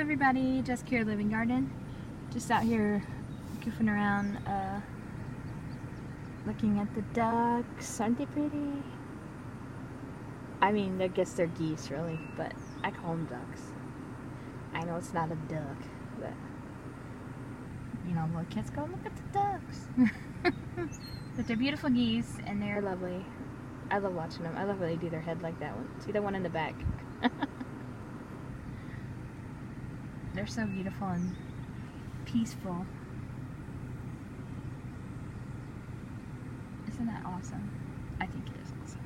everybody, Jessica here, Living Garden. Just out here goofing around, looking at the ducks. Aren't they pretty? I mean, I guess they're geese really, but I call them ducks. I know it's not a duck, but you know, little kids go, look at the ducks. But they're beautiful geese and they're lovely. I love watching them. I love how they do their head like that one. See the one in the back? They're so beautiful and peaceful. Isn't that awesome? I think it is awesome.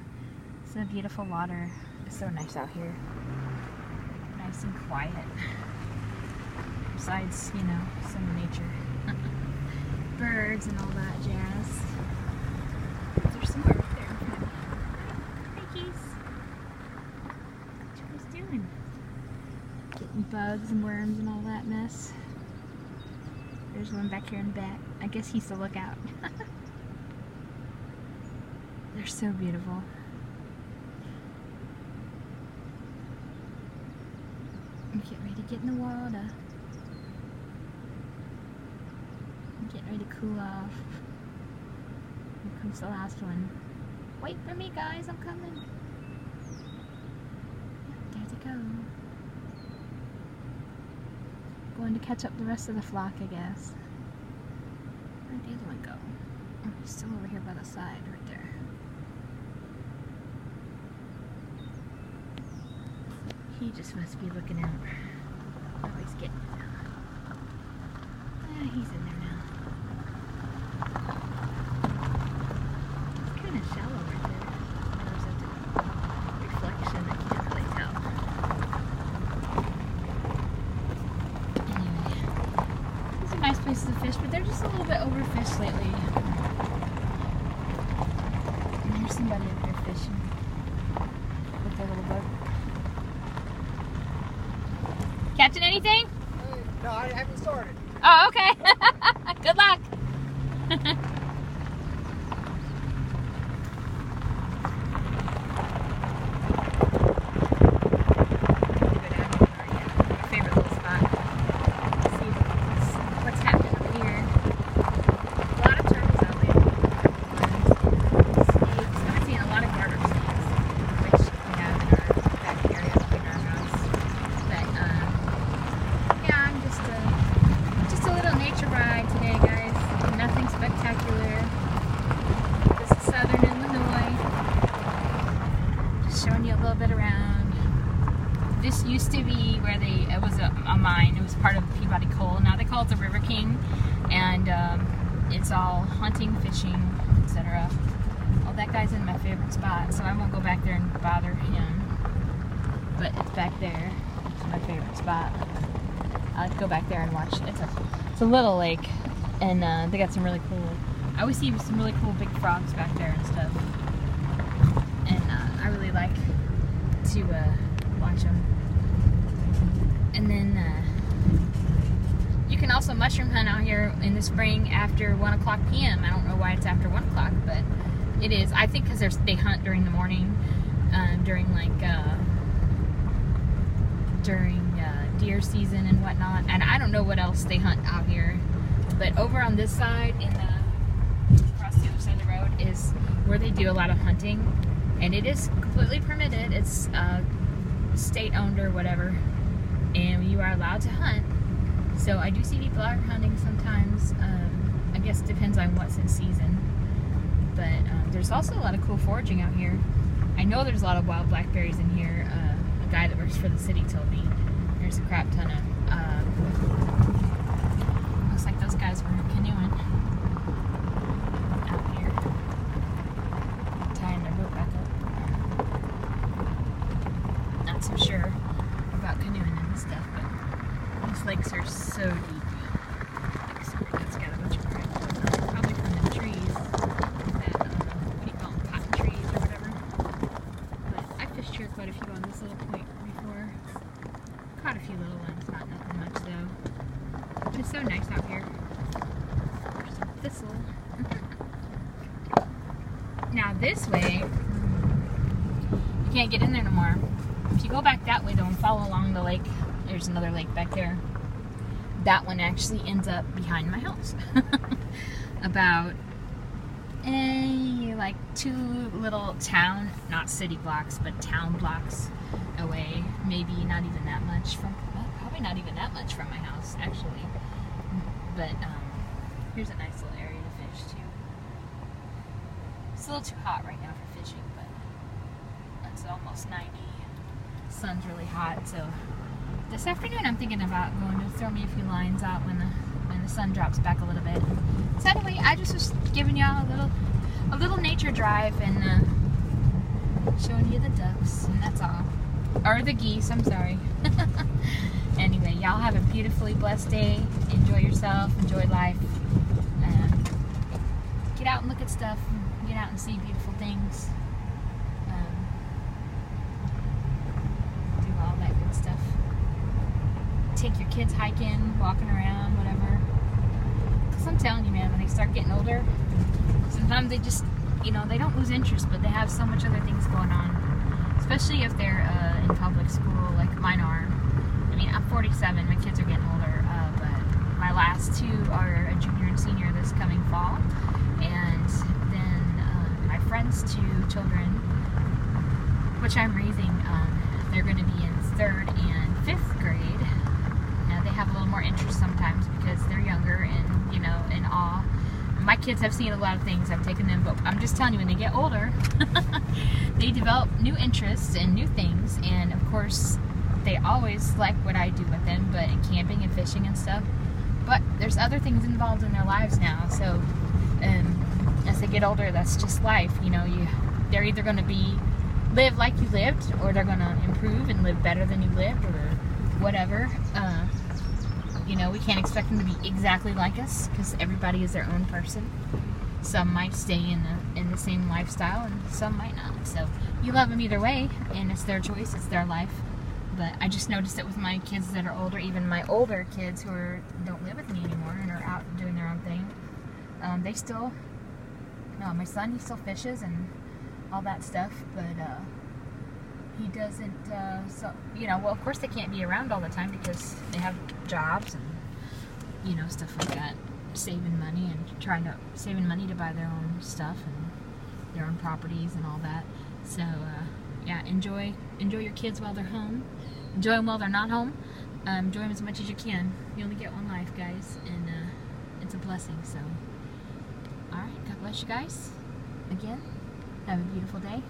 It's a beautiful water. It's so nice out here. Nice and quiet. Besides, you know, some nature. Birds and all that jazz. There's some more up there. Hi, Geese. What you guys doing? Getting bugs and worms and all that mess. There's one back here in the back. I guess he's the lookout. They're so beautiful. I'm getting ready to get in the water. I'm getting ready to cool off. Here comes the last one. Wait for me, guys. I'm coming. There they go. Going to catch up the rest of the flock, I guess. Where'd the other one go? Oh, he's still over here by the side, right there. He just must be looking out. Oh, he's getting it now. He's in there now. It's kind of shallow right there. There's a reflection, I can't really tell. Anyway, these are nice places to fish, but they're just a little bit overfished lately. And there's somebody up there fishing with their little boat. Catching anything? No, I haven't started. Oh, okay. Good luck. Favorite little spot. See what's happening up here. A lot of turtles out there. Snakes. I've seen a lot of garter snakes, which we have in our back area in our house. But yeah, I'm just a little nature ride today, guys. Nothing spectacular. This is southern Illinois. Just showing you a little bit around. This used to be where it was a mine. It was part of Peabody Coal. Now they call it the River King, and it's all hunting, fishing, etc. Well, that guy's in my favorite spot, so I won't go back there and bother him. But it's back there. It's my favorite spot. I like to go back there and watch. It's a little lake, and they got some really cool. I always see some really cool big frogs back there and stuff, and I really like to watch them. And then you can also mushroom hunt out here in the spring after 1:00 p.m. I don't know why it's after 1:00, but it is. I think because they hunt during the morning, during like deer season and whatnot, and I don't know what else they hunt out here, but over on this side, across the other side of the road, is where they do a lot of hunting, and it is completely permitted. It's state owned or whatever, and you are allowed to hunt. So I do see people out hunting sometimes. I guess it depends on what's in season, but there's also a lot of cool foraging out here. I know there's a lot of wild blackberries in here. A guy that works for the city told me. There's a crap ton of, looks like those guys were canoeing out here, tying their boat back up. Not so sure about canoeing and stuff, but these lakes are so deep. Like, sorry, it's got a bunch of crap. Probably from the trees, that, what do you call them, cotton trees or whatever. But I fished here quite a few on this little point before. Caught a few little ones, not nothing much though. But it's so nice out here. There's some thistle. Now this way, you can't get in there no more. If you go back that way though and follow along the lake there's another lake back there. That one actually ends up behind my house. About like 2 little town, not city blocks, but town blocks away. Maybe not even that much from, well, probably not even that much from my house, actually. But here's a nice little area to fish too. It's a little too hot right now for fishing, but it's almost 90. Sun's really hot, so this afternoon I'm thinking about going to throw me a few lines out when the sun drops back a little bit. So anyway, I just was giving y'all a little nature drive and showing you the ducks, and that's all. Or the geese, I'm sorry. Anyway, y'all have a beautifully blessed day. Enjoy yourself, enjoy life. Get out and look at stuff. Get out and see beautiful things. Do all that good stuff. Take your kids hiking, walking around, whatever. Because I'm telling you, man, when they start getting older, sometimes they just, they don't lose interest, but they have so much other things going on. Especially if they're in public school, like mine are. I mean, I'm 47, my kids are getting older, but my last 2 are a junior and senior this coming fall. And then my friend's 2 children, which I'm raising, they're going to be in 3rd and 5th grade. Now, they have a little more interest sometimes because they're younger and, in awe. My kids have seen a lot of things, I've taken them, but I'm just telling you, when they get older, they develop new interests and new things, and of course, they always like what I do with them, but in camping and fishing and stuff. But there's other things involved in their lives now, so as they get older, that's just life. They're either going to live like you lived, or they're going to improve and live better than you lived, or whatever. We can't expect them to be exactly like us, because everybody is their own person. Some might stay in the same lifestyle, and some might not. So you love them either way, and it's their choice, it's their life. But I just noticed it with my kids that are older, even my older kids who don't live with me anymore and are out doing their own thing. They still, my son, he still fishes and all that stuff, but he doesn't, well, of course they can't be around all the time because they have jobs and, stuff like that. Saving money and saving money to buy their own stuff and their own properties and all that. So, yeah, enjoy your kids while they're home. Enjoy them while they're not home. Enjoy them as much as you can. You only get one life, guys, and it's a blessing. So, all right, God bless you guys. Again, have a beautiful day.